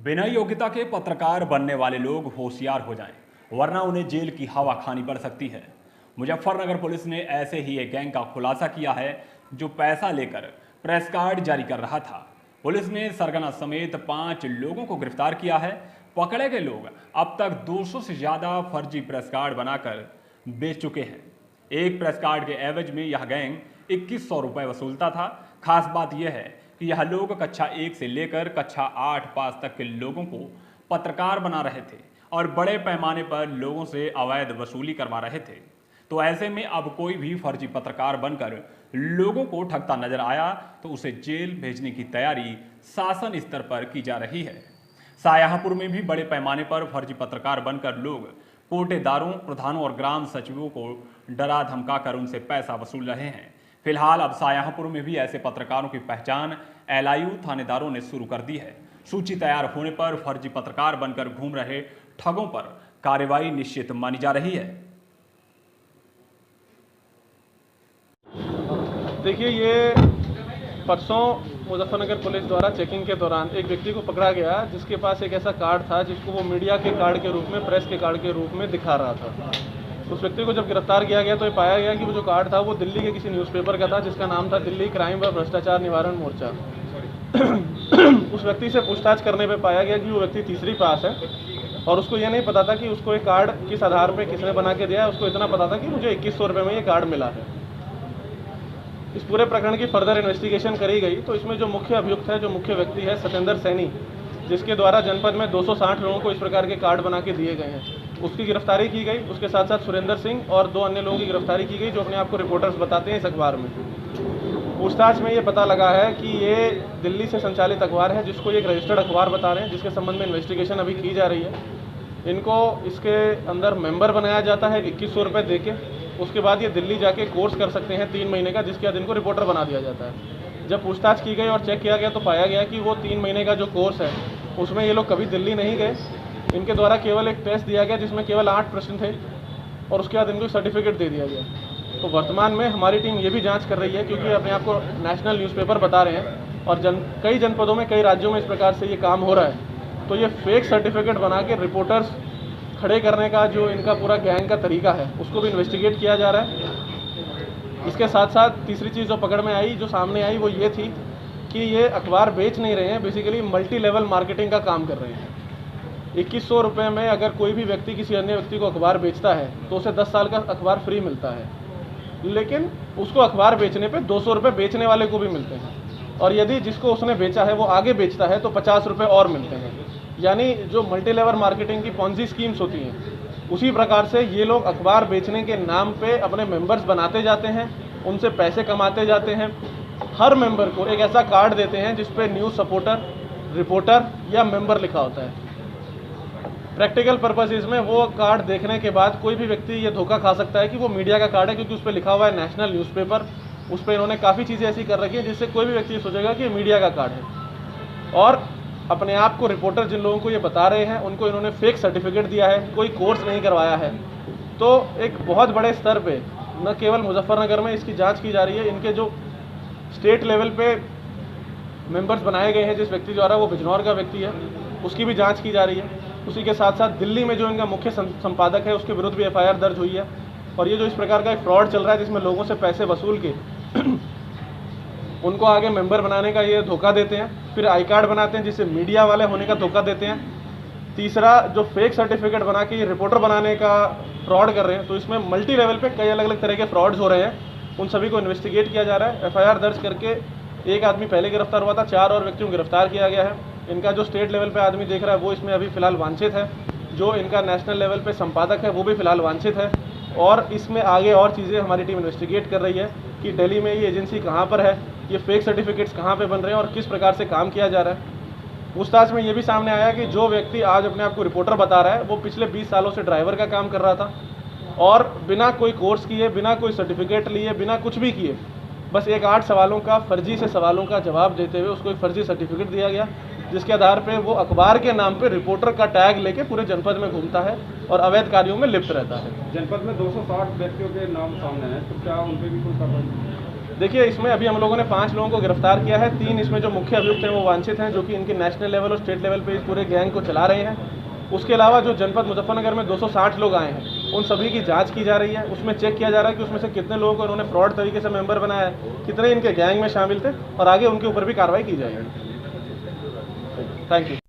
बिना योग्यता के पत्रकार बनने वाले लोग होशियार हो जाएं, वरना उन्हें जेल की हवा खानी पड़ सकती है। मुजफ्फरनगर पुलिस ने ऐसे ही एक गैंग का खुलासा किया है जो पैसा लेकर प्रेस कार्ड जारी कर रहा था। पुलिस ने सरगना समेत 5 लोगों को गिरफ्तार किया है। पकड़े गए लोग अब तक 200 से ज़्यादा फर्जी प्रेस कार्ड बनाकर बेच चुके हैं। एक प्रेस कार्ड के एवज में यह गैंग 2100 रुपये वसूलता था। खास बात यह है कि यह लोग कक्षा 1 से लेकर कक्षा 8 पास तक के लोगों को पत्रकार बना रहे थे और बड़े पैमाने पर लोगों से अवैध वसूली करवा रहे थे। तो ऐसे में अब कोई भी फर्जी पत्रकार बनकर लोगों को ठगता नजर आया तो उसे जेल भेजने की तैयारी शासन स्तर पर की जा रही है। शाहजहांपुर में भी बड़े पैमाने पर फर्जी पत्रकार बनकर लोग कोटेदारों, प्रधानों और ग्राम सचिवों को डरा धमकाकर उनसे पैसा वसूल रहे हैं। फिलहाल अब शाहजहांपुर में भी ऐसे पत्रकारों की पहचान एलआईयू थानेदारों ने शुरू कर दी है। सूची तैयार होने पर फर्जी पत्रकार बनकर घूम रहे ठगों पर कार्रवाई निश्चित मानी जा रही है। देखिए, ये परसों मुजफ्फरनगर पुलिस द्वारा चेकिंग के दौरान एक व्यक्ति को पकड़ा गया जिसके पास एक ऐसा कार्ड था जिसको वो मीडिया के कार्ड के रूप में, प्रेस के कार्ड के रूप में दिखा रहा था। उस व्यक्ति को जब गिरफ्तार किया गया तो ये पाया गया कि वो जो कार्ड था वो दिल्ली के किसी न्यूज़पेपर का था जिसका नाम था दिल्ली क्राइम व भ्रष्टाचार निवारण मोर्चा। उस व्यक्ति से पूछताछ करने पे पाया गया कि वो व्यक्ति तीसरी पास है और उसको ये नहीं पता था कि उसको एक कार्ड किस आधार पे किसने बना के दिया है। उसको इतना पता था कि मुझे 2100 रुपये में ये कार्ड मिला है। इस पूरे प्रकरण की फर्दर इन्वेस्टिगेशन करी गई तो इसमें जो मुख्य अभियुक्त है, जो मुख्य व्यक्ति है सत्येंद्र सैनी, जिसके द्वारा जनपद में 260 लोगों को इस प्रकार के कार्ड बना के दिए गए हैं, उसकी गिरफ्तारी की गई। उसके साथ साथ सुरेंद्र सिंह और 2 अन्य लोगों की गिरफ्तारी की गई जो अपने आप को रिपोर्टर्स बताते हैं इस अखबार में। पूछताछ में ये पता लगा है कि ये दिल्ली से संचालित अखबार है जिसको एक रजिस्टर्ड अखबार बता रहे हैं, जिसके संबंध में इन्वेस्टिगेशन अभी की जा रही है। इनको इसके अंदर मेंबर बनाया जाता है 2100 रुपये दे के। उसके बाद ये दिल्ली जाके कोर्स कर सकते हैं 3 महीने का, जिसके बाद इनको रिपोर्टर बना दिया जाता है। जब पूछताछ की गई और चेक किया गया तो पाया गया कि वो 3 महीने का जो कोर्स है उसमें ये लोग कभी दिल्ली नहीं गए। इनके द्वारा केवल एक टेस्ट दिया गया जिसमें केवल 8 प्रश्न थे और उसके बाद इनको सर्टिफिकेट दे दिया गया। तो वर्तमान में हमारी टीम ये भी जांच कर रही है क्योंकि अपने आप को नेशनल न्यूज़पेपर बता रहे हैं और कई जनपदों में, कई राज्यों में इस प्रकार से ये काम हो रहा है। तो ये फेक सर्टिफिकेट बना के रिपोर्टर्स खड़े करने का जो इनका पूरा गैंग का तरीका है उसको भी इन्वेस्टिगेट किया जा रहा है। इसके साथ साथ तीसरी चीज़ जो पकड़ में आई, जो सामने आई, वो ये थी कि ये अखबार बेच नहीं रहे हैं, बेसिकली मल्टी लेवल मार्केटिंग का काम कर रहे हैं। 2100 रुपये में अगर कोई भी व्यक्ति किसी अन्य व्यक्ति को अखबार बेचता है तो उसे 10 साल का अखबार फ्री मिलता है, लेकिन उसको अखबार बेचने पे 200 रुपये बेचने वाले को भी मिलते हैं और यदि जिसको उसने बेचा है वो आगे बेचता है तो 50 रुपये और मिलते हैं। यानी जो मल्टी लेवल मार्केटिंग की पॉन्जी स्कीम्स होती हैं, उसी प्रकार से ये लोग अखबार बेचने के नाम पे अपने मेंबर्स बनाते जाते हैं, उनसे पैसे कमाते जाते हैं। हर मेंबर को एक ऐसा कार्ड देते हैं जिस पे न्यूज़ सपोर्टर, रिपोर्टर या मेंबर लिखा होता है। प्रैक्टिकल पर्पसेस में वो कार्ड देखने के बाद कोई भी व्यक्ति ये धोखा खा सकता है कि वो मीडिया का कार्ड है, क्योंकि उस पर लिखा हुआ है नेशनल न्यूज़पेपर। उस पर इन्होंने काफ़ी चीज़ें ऐसी कर रखी हैं जिससे कोई भी व्यक्ति सोचेगा कि ये मीडिया का कार्ड है। और अपने आप को रिपोर्टर जिन लोगों को ये बता रहे हैं उनको इन्होंने फेक सर्टिफिकेट दिया है, कोई कोर्स नहीं करवाया है। तो एक बहुत बड़े स्तर पे न केवल मुजफ्फरनगर में इसकी जांच की जा रही है, इनके जो स्टेट लेवल पे मेंबर्स बनाए गए हैं जिस व्यक्ति द्वारा, वो बिजनौर का व्यक्ति है, उसकी भी जांच की जा रही है। उसी के साथ साथ दिल्ली में जो इनका मुख्य संपादक है उसके विरुद्ध भी एफआईआर दर्ज हुई है। और ये जो इस प्रकार का एक फ्रॉड चल रहा है जिसमें लोगों से पैसे वसूल के उनको आगे मेंबर बनाने का ये धोखा देते हैं, फिर आई कार्ड बनाते हैं जिससे मीडिया वाले होने का धोखा देते हैं। तीसरा, जो फेक सर्टिफिकेट बना के ये रिपोर्टर बनाने का फ्रॉड कर रहे हैं। तो इसमें मल्टी लेवल पे कई अलग अलग तरह के फ्रॉड्स हो रहे हैं, उन सभी को इन्वेस्टिगेट किया जा रहा है। एफआईआर दर्ज करके एक आदमी पहले गिरफ्तार हुआ था, 4 और व्यक्तियों को गिरफ्तार किया गया है। इनका जो स्टेट लेवल पे आदमी देख रहा है वो इसमें अभी फिलहाल वांछित है, जो इनका नेशनल लेवल पे संपादक है वो भी फिलहाल वांछित है। और इसमें आगे और चीज़ें हमारी टीम इन्वेस्टिगेट कर रही है कि दिल्ली में ये एजेंसी कहाँ पर है, ये फेक सर्टिफिकेट्स कहाँ पे बन रहे हैं और किस प्रकार से काम किया जा रहा है। पूछताछ में ये भी सामने आया कि जो व्यक्ति आज अपने आप को रिपोर्टर बता रहा है वो पिछले 20 सालों से ड्राइवर का काम कर रहा था और बिना कोई कोर्स किए, बिना कोई सर्टिफिकेट लिए, बिना कुछ भी किए, बस एक 8 सवालों का, फर्जी से सवालों का जवाब देते हुए उसको एक फर्जी सर्टिफिकेट दिया गया, जिसके आधार पे वो अखबार के नाम पे रिपोर्टर का टैग लेके पूरे जनपद में घूमता है और अवैध कार्यों में लिप्त रहता है। जनपद में 260 व्यक्तियों के नाम सामने हैं, तो क्या उन पे भी कोई कार्रवाई? देखिए, इसमें अभी हम लोगों ने 5 लोगों को गिरफ्तार किया है। 3 इसमें जो मुख्य अभियुक्त हैं वो वांछित हैं, जो कि इनके नेशनल लेवल और स्टेट लेवल पे इस पूरे गैंग को चला रहे हैं। उसके अलावा जो जनपद मुजफ्फरनगर में 260 लोग आए हैं, उन सभी की जांच की जा रही है। उसमें चेक किया जा रहा है कि उसमें से कितने लोगों को उन्होंने फ्रॉड तरीके से मेंबर बनाया है, कितने इनके गैंग में शामिल थे, और आगे उनके ऊपर भी कार्रवाई की जाएगी। Thank you.